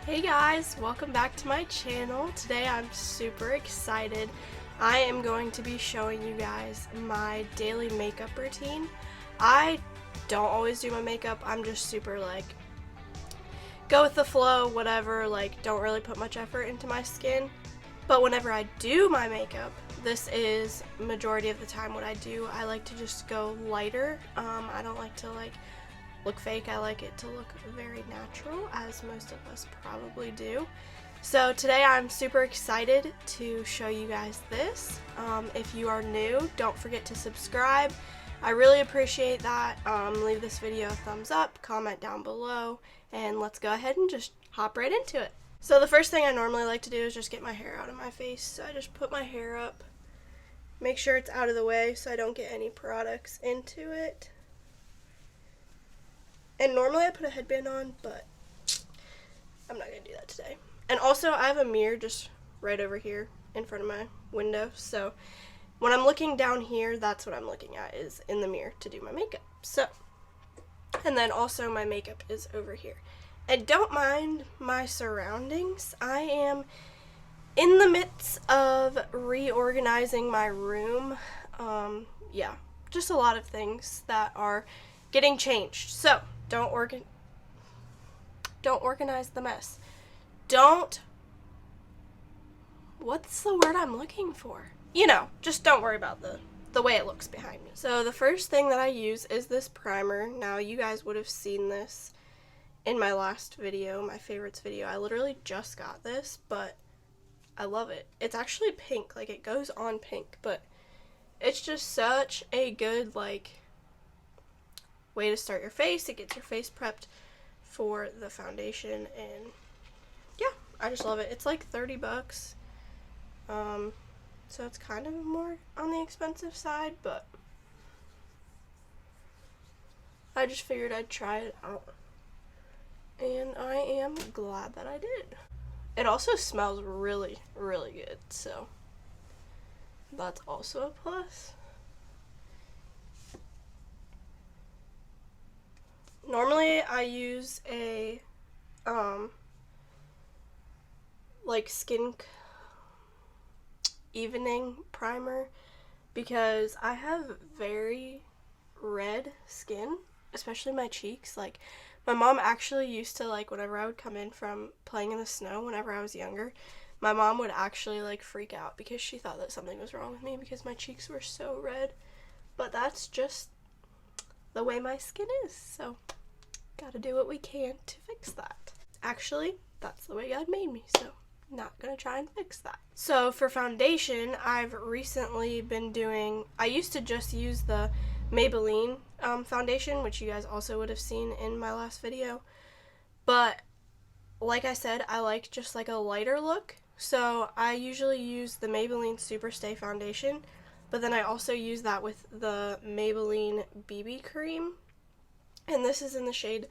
Hey guys, welcome back to my channel. Today I'm super excited. I am going to be showing you guys my daily makeup routine. I don't always do my makeup. I'm just super go with the flow, whatever, don't really put much effort into my skin. But whenever I do my makeup, this is majority of the time what I do. I like to just go lighter. I don't like to look fake. I like it to look very natural, as most of us probably do. So today I'm super excited to show you guys this. If you are new, don't forget to subscribe. I really appreciate that. Leave this video a thumbs up, comment down below, and let's go ahead and just hop right into it. So the first thing I normally like to do is just get my hair out of my face. So I just put my hair up, make sure it's out of the way so I don't get any products into it. And normally I put a headband on, but I'm not going to do that today. And also I have a mirror just right over here in front of my window. So when I'm looking down here, that's what I'm looking at, is in the mirror to do my makeup. So, and then also my makeup is over here. And don't mind my surroundings. I am in the midst of reorganizing my room. Yeah, just a lot of things that are getting changed. So don't organize the mess. What's the word I'm looking for? You know, just don't worry about the way it looks behind me. So the first thing that I use is this primer. Now you guys would have seen this in my last video, my favorites video. I literally just got this, but I love it. It's actually pink, it goes on pink, but it's just such a good way to start your face. It gets your face prepped for the foundation, and yeah, I just love it. It's like 30 bucks. So it's kind of more on the expensive side, but I just figured I'd try it out. And I am glad that I did. It also smells really, really good, so that's also a plus. Normally I use a skin evening primer because I have very red skin, especially my cheeks. My mom actually used to, whenever I would come in from playing in the snow whenever I was younger, my mom would actually freak out because she thought that something was wrong with me because my cheeks were so red. But that's just the way my skin is, so gotta do what we can to fix that. Actually, that's the way God made me, so not gonna try and fix that. So for foundation, I've recently been doing, I used to just use the Maybelline foundation, which you guys also would have seen in my last video, but like I said, I like just a lighter look, so I usually use the Maybelline Superstay foundation, but then I also use that with the Maybelline BB cream, and this is in the shade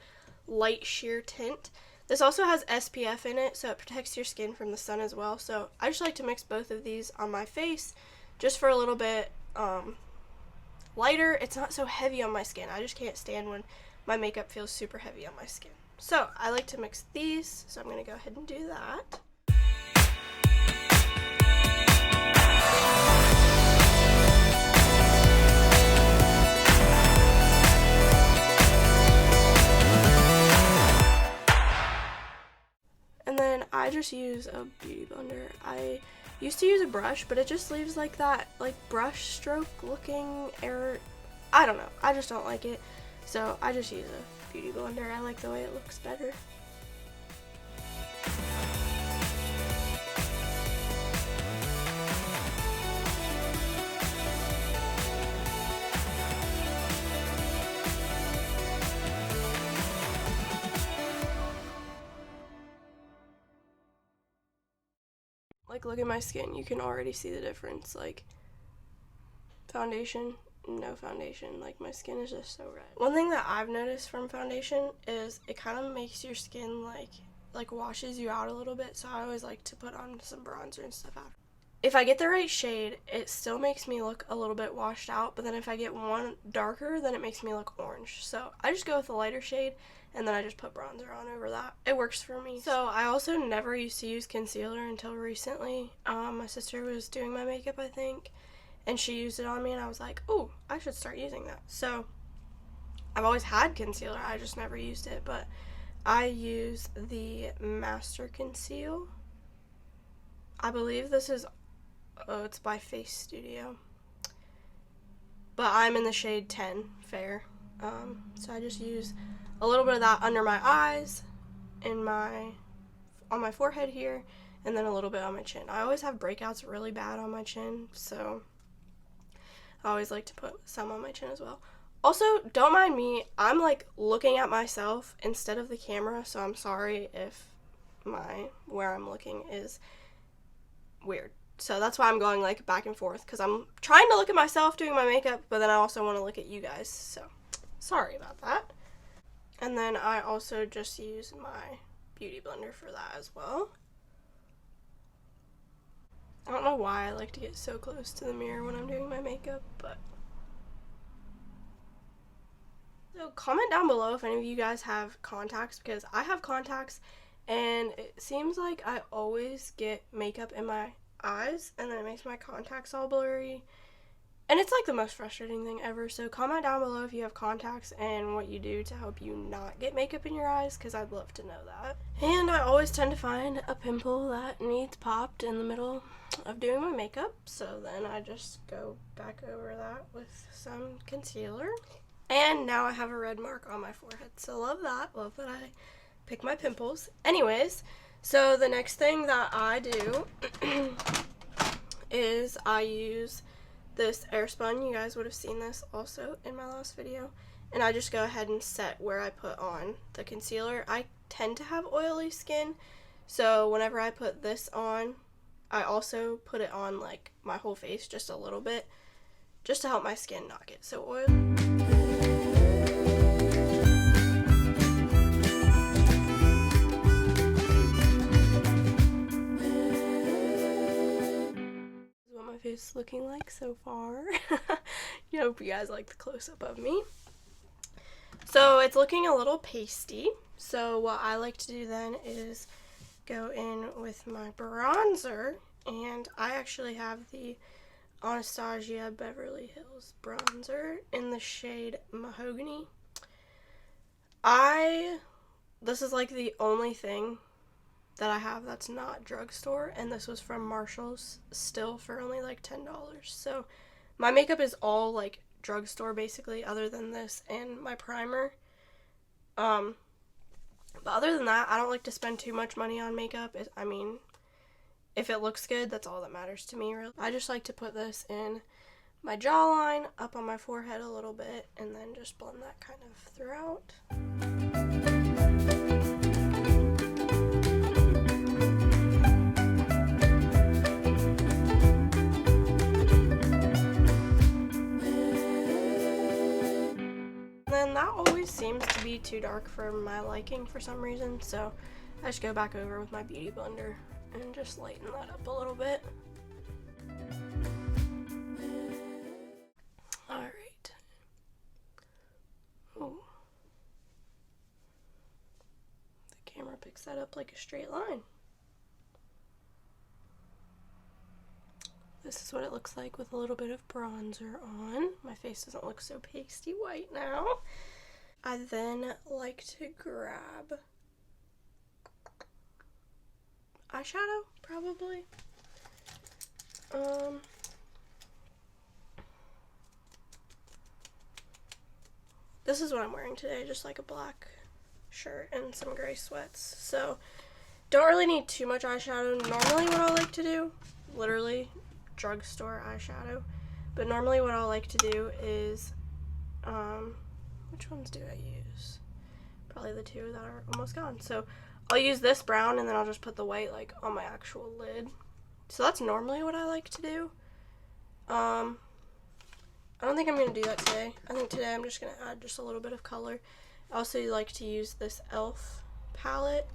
Light Sheer Tint. This also has SPF in it, so it protects your skin from the sun as well. So I just like to mix both of these on my face just for a little bit lighter. It's not so heavy on my skin. I just can't stand when my makeup feels super heavy on my skin. So I like to mix these, so I'm going to go ahead and do that. And then I just use a beauty blender. I used to use a brush, but it just leaves that brush stroke looking error. I don't know. I just don't like it. So I just use a beauty blender. I like the way it looks better. Look at my skin. You can already see the difference. Foundation, no foundation. My skin is just so red. One thing that I've noticed from foundation is it kind of makes your skin washes you out a little bit, so I always like to put on some bronzer and stuff after. If I get the right shade, it still makes me look a little bit washed out, but then if I get one darker, then it makes me look orange. So I just go with a lighter shade, and then I just put bronzer on over that. It works for me. So I also never used to use concealer until recently. My sister was doing my makeup, I think, and she used it on me, and I was like, oh, I should start using that. So I've always had concealer, I just never used it, but I use the Master Conceal. I believe this is, oh, it's by Face Studio, but I'm in the shade 10 Fair. So I just use a little bit of that under my eyes, on my forehead here, and then a little bit on my chin. I always have breakouts really bad on my chin, so I always like to put some on my chin as well. Also, don't mind me, I'm like looking at myself instead of the camera, so I'm sorry if where I'm looking is weird. So that's why I'm going like back and forth, because I'm trying to look at myself doing my makeup, but then I also want to look at you guys, so sorry about that. And then I also just use my beauty blender for that as well. I don't know why I like to get so close to the mirror when I'm doing my makeup, but so comment down below if any of you guys have contacts, because I have contacts and it seems like I always get makeup in my eyes and then it makes my contacts all blurry, and it's like the most frustrating thing ever. So comment down below if you have contacts and what you do to help you not get makeup in your eyes, because I'd love to know that. And I always tend to find a pimple that needs popped in the middle of doing my makeup, so then I just go back over that with some concealer. And now I have a red mark on my forehead, so love that I pick my pimples. Anyways, so the next thing that I do is I use this Airspun. You guys would have seen this also in my last video. And I just go ahead and set where I put on the concealer. I tend to have oily skin, so whenever I put this on, I also put it on like my whole face just a little bit, just to help my skin not get so oily. Face looking like so far. I hope you guys like the close-up of me. So it's looking a little pasty, so what I like to do then is go in with my bronzer, and I actually have the Anastasia Beverly Hills bronzer in the shade Mahogany. This is like the only thing that I have that's not drugstore, and this was from Marshall's, still for only like $10. So my makeup is all like drugstore basically, other than this and my primer. But other than that, I don't like to spend too much money on makeup. I mean, if it looks good, that's all that matters to me, really. I just like to put this in my jawline, up on my forehead a little bit, and then just blend that kind of throughout. That always seems to be too dark for my liking for some reason, so I just go back over with my beauty blender and just lighten that up a little bit. Alright. Ooh. The camera picks that up like a straight line. This is what it looks like with a little bit of bronzer on. My face doesn't look so pasty white now. I then like to grab eyeshadow, probably. This is what I'm wearing today, just like a black shirt and some gray sweats. So, don't really need too much eyeshadow. Normally what I like to do, literally drugstore eyeshadow, but normally what I like to do is, which ones do I use? Probably the two that are almost gone. So I'll use this brown and then I'll just put the white like on my actual lid. So that's normally what I like to do. I don't think I'm going to do that today. I think today I'm just going to add just a little bit of color. I also like to use this e.l.f. palette,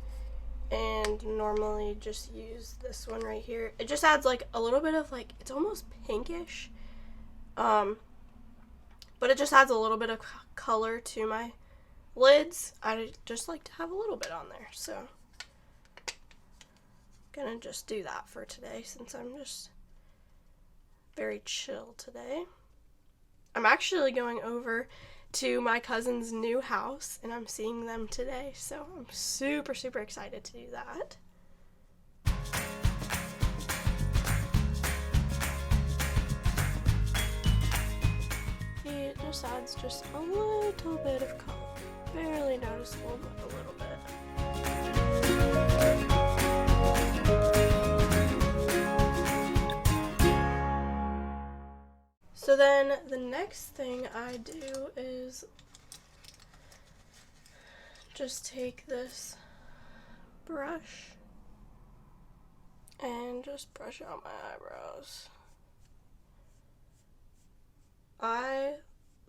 and normally just use this one right here. It just adds like a little bit of like, it's almost pinkish, but it just adds a little bit of color to my lids. I just like to have a little bit on there, so gonna just do that for today since I'm just very chill today. I'm actually going over to my cousin's new house and I'm seeing them today, so I'm super excited to do that. It just adds just a little bit of color. Barely noticeable, but a little bit. So then the next thing I do is just take this brush and just brush out my eyebrows.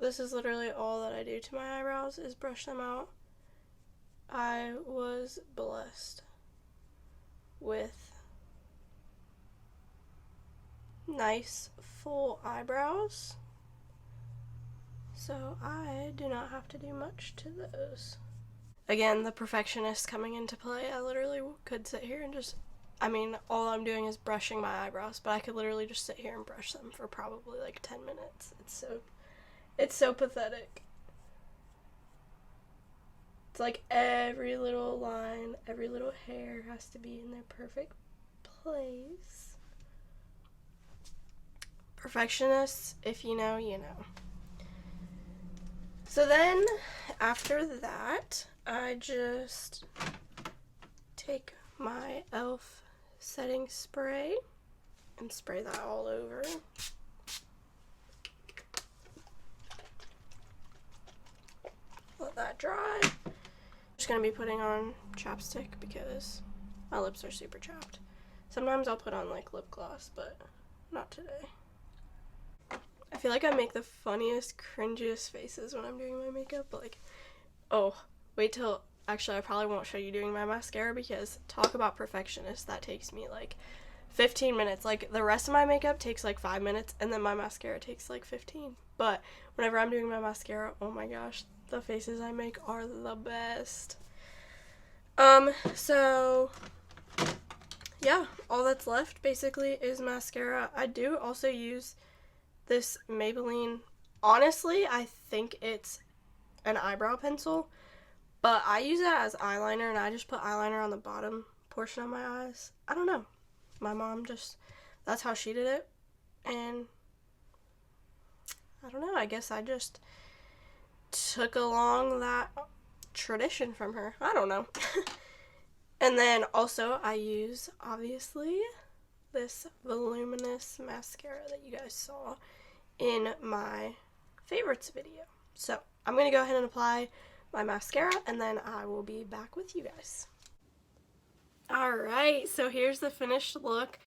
This is literally all that I do to my eyebrows is brush them out. I was blessed with nice full eyebrows, so I do not have to do much to those. Again, the perfectionist coming into play. I literally could sit here and just, all I'm doing is brushing my eyebrows, but I could literally just sit here and brush them for probably like 10 minutes. It's so pathetic. It's like every little line, every little hair has to be in their perfect place. Perfectionists, if you know, you know. So then, after that, I just take my e.l.f. setting spray and spray that all over. Let that dry. I'm just going to be putting on chapstick because my lips are super chapped. Sometimes I'll put on like lip gloss, but not today. I feel like I make the funniest, cringiest faces when I'm doing my makeup. Like, oh, wait till, actually I probably won't show you doing my mascara because talk about perfectionist, that takes me like 15 minutes. Like the rest of my makeup takes like 5 minutes and then my mascara takes like 15. But whenever I'm doing my mascara, oh my gosh, the faces I make are the best. So yeah, all that's left basically is mascara. I do also use this Maybelline. Honestly, I think it's an eyebrow pencil, but I use it as eyeliner and I just put eyeliner on the bottom portion of my eyes. I don't know. My mom just, that's how she did it. And I don't know, I guess I just took along that tradition from her. I don't know. And then also I use, obviously, this voluminous mascara that you guys saw in my favorites video. So I'm going to go ahead and apply my mascara and then I will be back with you guys. Alright, so here's the finished look.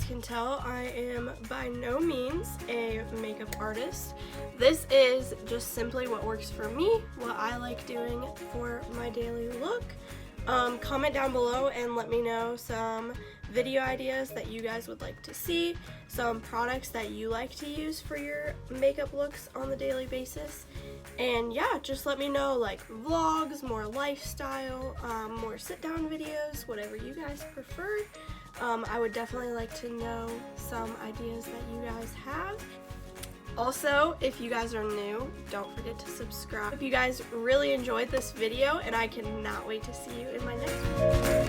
Can tell, I am by no means a makeup artist. This is just simply what works for me, what I like doing for my daily look. Comment down below and let me know some video ideas that you guys would like to see, some products that you like to use for your makeup looks on the daily basis. And yeah, just let me know, like vlogs, more lifestyle, more sit down videos, whatever you guys prefer. I would definitely like to know some ideas that you guys have. Also, if you guys are new, don't forget to subscribe. If you guys really enjoyed this video, and I cannot wait to see you in my next video.